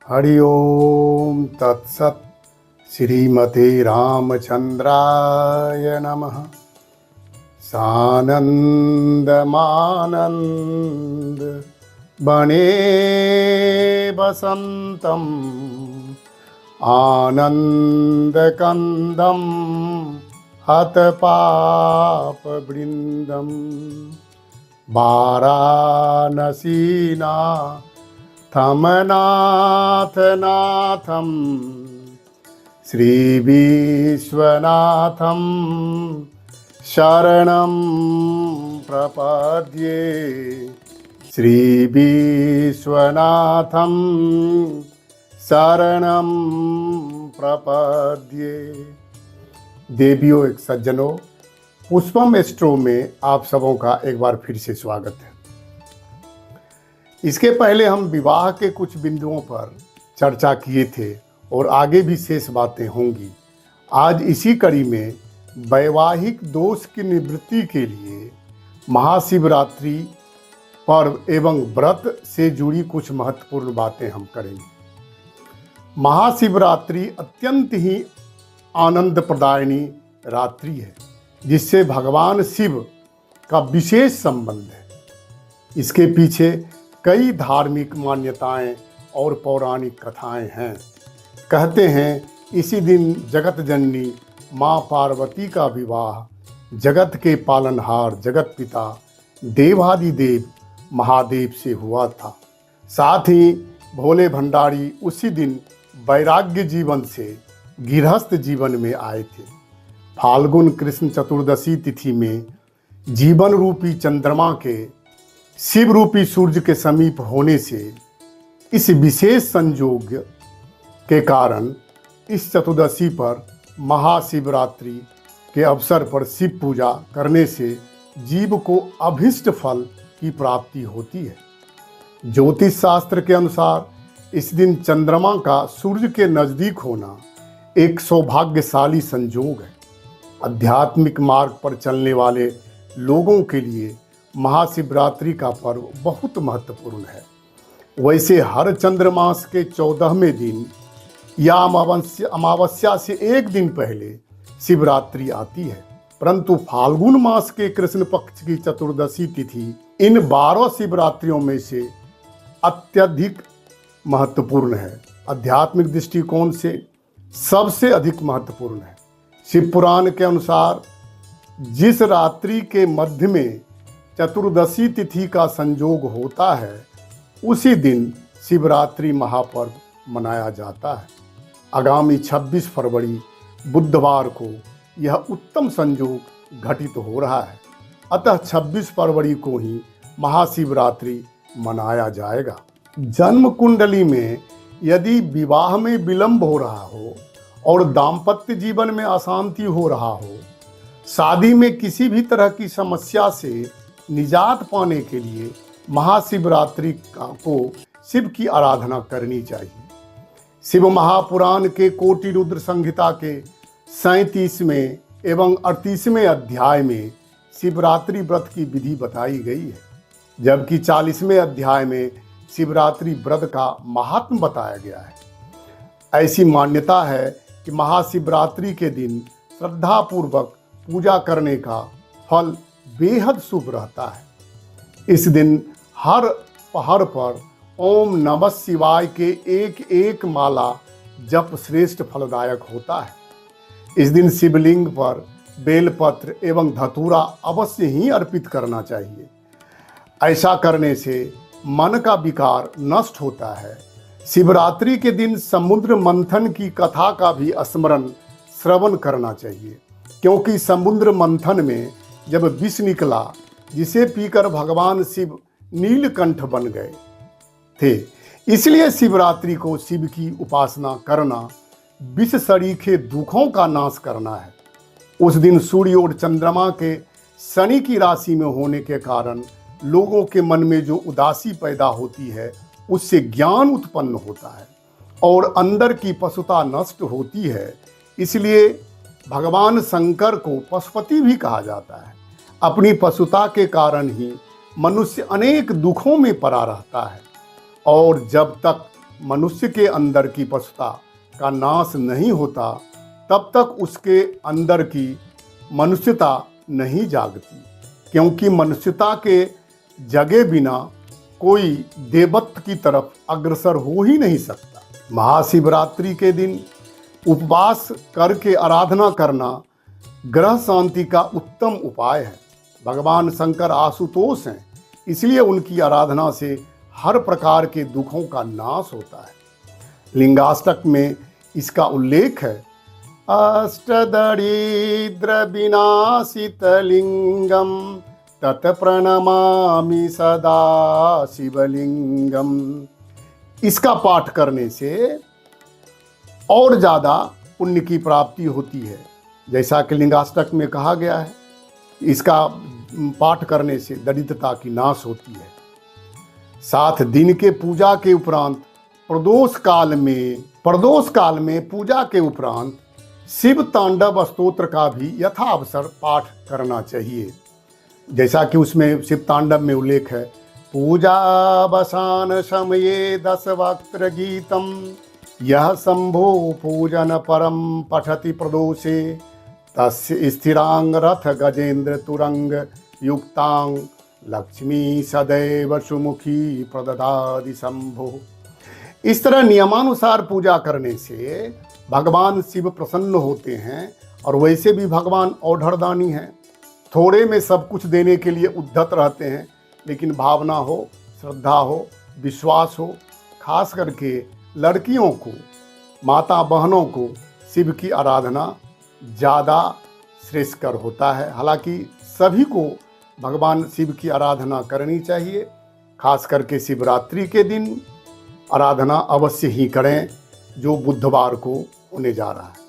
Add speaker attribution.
Speaker 1: हरि ओम तत्सत। श्रीमते रामचंद्राय नमः। सानन्दमानन्द बने वसन्तं आनन्दकन्दं हतपापवृन्दं वाराणसीना थमनाथनाथं श्रीविश्वनाथं शरणं प्रपद्ये। श्रीविश्वनाथं शरणं प्रपद्ये। देवियों, एक सज्जनों, पुष्पम एस्ट्रो में आप सबों का एक बार फिर से स्वागत है। इसके पहले हम विवाह के कुछ बिंदुओं पर चर्चा किए थे और आगे भी शेष बातें होंगी। आज इसी कड़ी में वैवाहिक दोष की निवृत्ति के लिए महाशिवरात्रि पर्व एवं व्रत से जुड़ी कुछ महत्वपूर्ण बातें हम करेंगे। महाशिवरात्रि अत्यंत ही आनंद प्रदायिनी रात्रि है, जिससे भगवान शिव का विशेष संबंध है। इसके पीछे कई धार्मिक मान्यताएं और पौराणिक कथाएं हैं। कहते हैं इसी दिन जगत जननी माँ पार्वती का विवाह जगत के पालनहार जगत पिता देवादिदेव महादेव से हुआ था। साथ ही भोले भंडारी उसी दिन वैराग्य जीवन से गृहस्थ जीवन में आए थे। फाल्गुन कृष्ण चतुर्दशी तिथि में जीवन रूपी चंद्रमा के शिव रूपी सूर्य के समीप होने से इस विशेष संयोग के कारण इस चतुर्दशी पर महाशिवरात्रि के अवसर पर शिव पूजा करने से जीव को अभीष्ट फल की प्राप्ति होती है। ज्योतिष शास्त्र के अनुसार इस दिन चंद्रमा का सूर्य के नज़दीक होना एक सौभाग्यशाली संयोग है। आध्यात्मिक मार्ग पर चलने वाले लोगों के लिए महाशिवरात्रि का पर्व बहुत महत्वपूर्ण है। वैसे हर चंद्रमास के 14वें दिन या अमावस्या से एक दिन पहले शिवरात्रि आती है, परंतु फाल्गुन मास के कृष्ण पक्ष की चतुर्दशी तिथि इन 12 शिवरात्रियों में से अत्यधिक महत्वपूर्ण है। आध्यात्मिक दृष्टिकोण से सबसे अधिक महत्वपूर्ण है। शिव पुराण के अनुसार जिस रात्रि के मध्य में चतुर्दशी तिथि का संयोग होता है, उसी दिन शिवरात्रि महापर्व मनाया जाता है। आगामी 26 फरवरी बुधवार को यह उत्तम संयोग घटित हो रहा है, अतः 26 फरवरी को ही महाशिवरात्रि मनाया जाएगा। जन्म कुंडली में यदि विवाह में विलंब हो रहा हो और दाम्पत्य जीवन में अशांति हो रहा हो, शादी में किसी भी तरह की समस्या से निजात पाने के लिए महाशिवरात्रि को शिव की आराधना करनी चाहिए। शिव महापुराण के कोटि रुद्र संहिता के 37वें एवं 38वें अध्याय में शिवरात्रि व्रत की विधि बताई गई है, जबकि 40वें अध्याय में शिवरात्रि व्रत का महात्म बताया गया है। ऐसी मान्यता है कि महाशिवरात्रि के दिन श्रद्धापूर्वक पूजा करने का फल बेहद शुभ रहता है। इस दिन हर पहर पर ओम नमः शिवाय के एक एक माला जप श्रेष्ठ फलदायक होता है। इस दिन शिवलिंग पर बेलपत्र एवं धतूरा अवश्य ही अर्पित करना चाहिए। ऐसा करने से मन का विकार नष्ट होता है। शिवरात्रि के दिन समुद्र मंथन की कथा का भी स्मरण श्रवण करना चाहिए, क्योंकि समुद्र मंथन में जब विष निकला, जिसे पीकर भगवान शिव नीलकंठ बन गए थे। इसलिए शिवरात्रि को शिव की उपासना करना विष सरीखे दुखों का नाश करना है। उस दिन सूर्य और चंद्रमा के शनि की राशि में होने के कारण लोगों के मन में जो उदासी पैदा होती है, उससे ज्ञान उत्पन्न होता है और अंदर की पशुता नष्ट होती है। इसलिए भगवान शंकर को पशुपति भी कहा जाता है। अपनी पशुता के कारण ही मनुष्य अनेक दुखों में पड़ा रहता है और जब तक मनुष्य के अंदर की पशुता का नाश नहीं होता, तब तक उसके अंदर की मनुष्यता नहीं जागती, क्योंकि मनुष्यता के जगे बिना कोई देवत्व की तरफ अग्रसर हो ही नहीं सकता। महाशिवरात्रि के दिन उपवास करके आराधना करना ग्रह शांति का उत्तम उपाय है। भगवान शंकर आशुतोष हैं, इसलिए उनकी आराधना से हर प्रकार के दुखों का नाश होता है। लिंगाष्टक में इसका उल्लेख है, अष्टदरिद्र विनाशित लिंगम तत् प्रणमामि सदा शिवलिंगम। इसका पाठ करने से और ज़्यादा पुण्य की प्राप्ति होती है, जैसा कि लिंगाष्टक में कहा गया है। इसका पाठ करने से दरिद्रता की नाश होती है। 7 दिन के पूजा के उपरांत प्रदोष काल में पूजा के उपरांत शिव तांडव स्तोत्र का भी यथावसर पाठ करना चाहिए, जैसा कि उसमें शिव तांडव में उल्लेख है, पूजावसान समये 10 वक्त्र गीतम यह शंभो पूजन परम पठति प्रदोषे तस्य स्थिरांग रथ गजेंद्र तुरंग युक्तांग लक्ष्मी सदैव सुमुखी प्रददाति शंभो। इस तरह नियमानुसार पूजा करने से भगवान शिव प्रसन्न होते हैं, और वैसे भी भगवान औढ़रदानी हैं, थोड़े में सब कुछ देने के लिए उद्धत रहते हैं, लेकिन भावना हो, श्रद्धा हो, विश्वास हो, खास करके लड़कियों को, माता बहनों को शिव की आराधना ज़्यादा श्रेष्ठकर होता है। हालांकि सभी को भगवान शिव की आराधना करनी चाहिए, खास करके शिवरात्रि के दिन आराधना अवश्य ही करें, जो बुधवार को होने जा रहा है।